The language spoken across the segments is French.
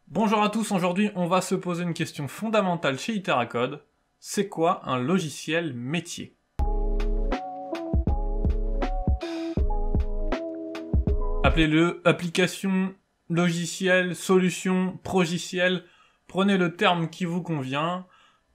Bonjour à tous, aujourd'hui on va se poser une question fondamentale chez Iteracode. C'est quoi un logiciel métier? Appelez-le application, logiciel, solution, progiciel, prenez le terme qui vous convient.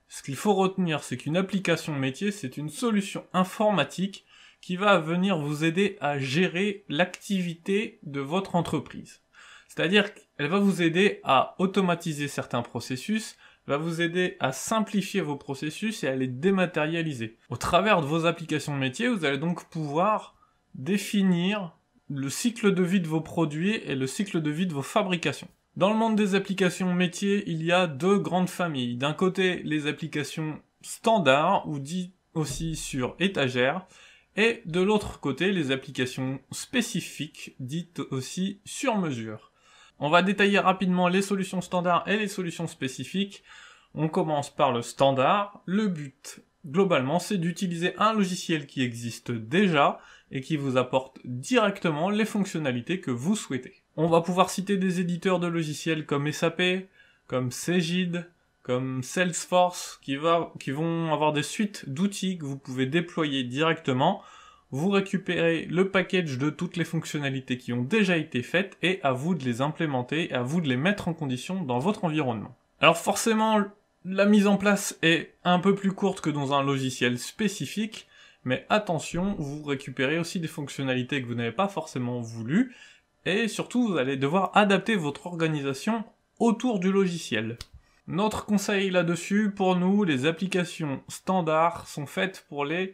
Ce qu'il faut retenir, c'est qu'une application métier, c'est une solution informatique qui va venir vous aider à gérer l'activité de votre entreprise. C'est-à-dire qu'elle va vous aider à automatiser certains processus, va vous aider à simplifier vos processus et à les dématérialiser. Au travers de vos applications métiers, vous allez donc pouvoir définir le cycle de vie de vos produits et le cycle de vie de vos fabrications. Dans le monde des applications métiers, il y a deux grandes familles. D'un côté, les applications standards, ou dit aussi sur étagère, et de l'autre côté, les applications spécifiques, dites aussi sur mesure. On va détailler rapidement les solutions standards et les solutions spécifiques. On commence par le standard. Le but, globalement, c'est d'utiliser un logiciel qui existe déjà et qui vous apporte directement les fonctionnalités que vous souhaitez. On va pouvoir citer des éditeurs de logiciels comme SAP, comme Cegid, comme Salesforce, qui vont avoir des suites d'outils que vous pouvez déployer directement. Vous récupérez le package de toutes les fonctionnalités qui ont déjà été faites et à vous de les implémenter, et à vous de les mettre en condition dans votre environnement. Alors forcément, la mise en place est un peu plus courte que dans un logiciel spécifique, mais attention, vous récupérez aussi des fonctionnalités que vous n'avez pas forcément voulu, et surtout vous allez devoir adapter votre organisation autour du logiciel. Notre conseil là-dessus, pour nous, les applications standards sont faites pour les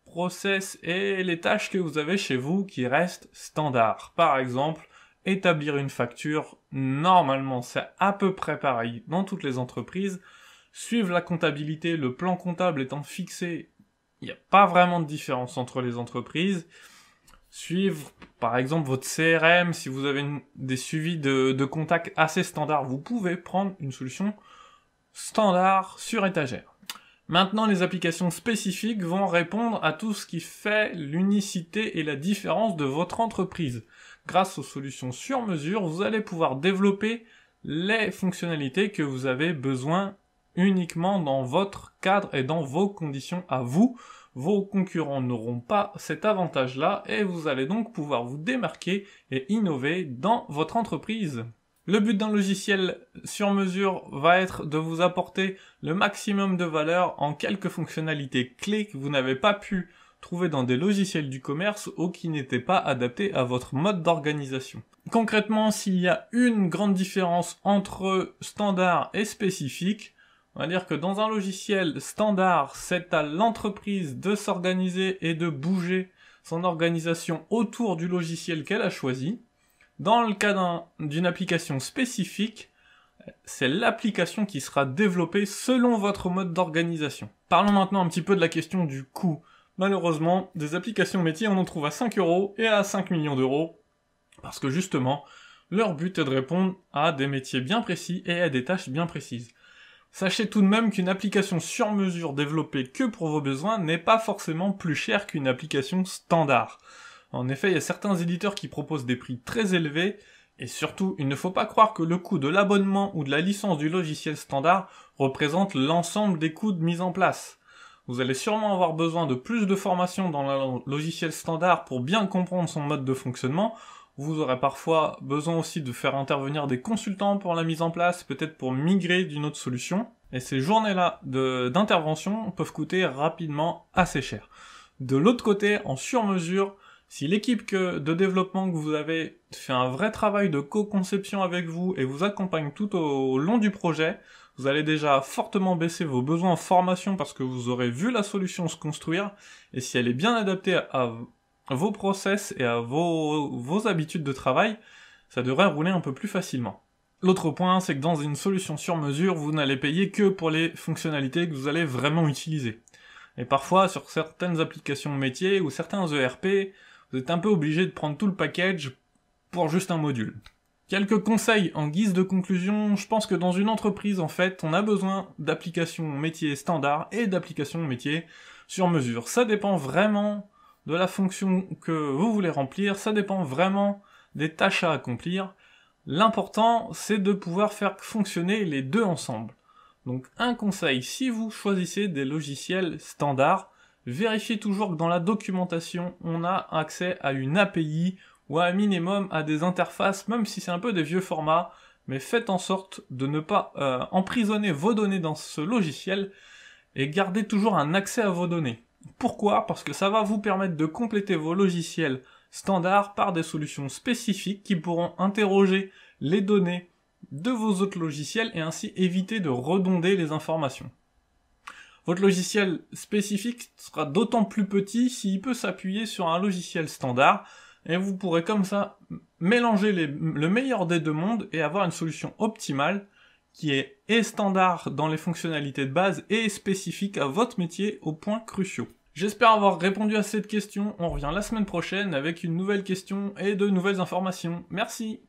process et les tâches que vous avez chez vous qui restent standards. Par exemple, établir une facture, normalement c'est à peu près pareil dans toutes les entreprises. Suivre la comptabilité, le plan comptable étant fixé, il n'y a pas vraiment de différence entre les entreprises. Suivre, par exemple, votre CRM, si vous avez des suivis de contacts assez standards, vous pouvez prendre une solution standard sur étagère. Maintenant, les applications spécifiques vont répondre à tout ce qui fait l'unicité et la différence de votre entreprise. Grâce aux solutions sur mesure, vous allez pouvoir développer les fonctionnalités que vous avez besoin uniquement dans votre cadre et dans vos conditions à vous. Vos concurrents n'auront pas cet avantage-là et vous allez donc pouvoir vous démarquer et innover dans votre entreprise. Le but d'un logiciel sur mesure va être de vous apporter le maximum de valeur en quelques fonctionnalités clés que vous n'avez pas pu trouver dans des logiciels du commerce ou qui n'étaient pas adaptés à votre mode d'organisation. Concrètement, s'il y a une grande différence entre standard et spécifique, on va dire que dans un logiciel standard, c'est à l'entreprise de s'organiser et de bouger son organisation autour du logiciel qu'elle a choisi. Dans le cas d'une application spécifique, c'est l'application qui sera développée selon votre mode d'organisation. Parlons maintenant un petit peu de la question du coût. Malheureusement, des applications métiers, on en trouve à 5 € et à 5 millions d'euros, parce que justement, leur but est de répondre à des métiers bien précis et à des tâches bien précises. Sachez tout de même qu'une application sur mesure développée que pour vos besoins n'est pas forcément plus chère qu'une application standard. En effet, il y a certains éditeurs qui proposent des prix très élevés, et surtout, il ne faut pas croire que le coût de l'abonnement ou de la licence du logiciel standard représente l'ensemble des coûts de mise en place. Vous allez sûrement avoir besoin de plus de formation dans le logiciel standard pour bien comprendre son mode de fonctionnement. Vous aurez parfois besoin aussi de faire intervenir des consultants pour la mise en place, peut-être pour migrer d'une autre solution. Et ces journées-là d'intervention peuvent coûter rapidement assez cher. De l'autre côté, en sur-mesure, si l'équipe de développement que vous avez fait un vrai travail de co-conception avec vous et vous accompagne tout au long du projet, vous allez déjà fortement baisser vos besoins en formation parce que vous aurez vu la solution se construire, et si elle est bien adaptée à vos process et à vos habitudes de travail, ça devrait rouler un peu plus facilement. L'autre point, c'est que dans une solution sur mesure, vous n'allez payer que pour les fonctionnalités que vous allez vraiment utiliser. Et parfois, sur certaines applications métiers ou certains ERP, vous êtes un peu obligé de prendre tout le package pour juste un module. Quelques conseils en guise de conclusion, je pense que dans une entreprise, en fait, on a besoin d'applications métiers standards et d'applications métiers sur mesure. Ça dépend vraiment de la fonction que vous voulez remplir, ça dépend vraiment des tâches à accomplir. L'important, c'est de pouvoir faire fonctionner les deux ensemble. Donc un conseil, si vous choisissez des logiciels standards, vérifiez toujours que dans la documentation, on a accès à une API ou à un minimum à des interfaces, même si c'est un peu des vieux formats, mais faites en sorte de ne pas emprisonner vos données dans ce logiciel et gardez toujours un accès à vos données. Pourquoi ? Parce que ça va vous permettre de compléter vos logiciels standards par des solutions spécifiques qui pourront interroger les données de vos autres logiciels et ainsi éviter de redonder les informations. Votre logiciel spécifique sera d'autant plus petit s'il peut s'appuyer sur un logiciel standard, et vous pourrez comme ça mélanger le meilleur des deux mondes et avoir une solution optimale qui est standard dans les fonctionnalités de base et spécifique à votre métier aux points cruciaux. J'espère avoir répondu à cette question, on revient la semaine prochaine avec une nouvelle question et de nouvelles informations. Merci.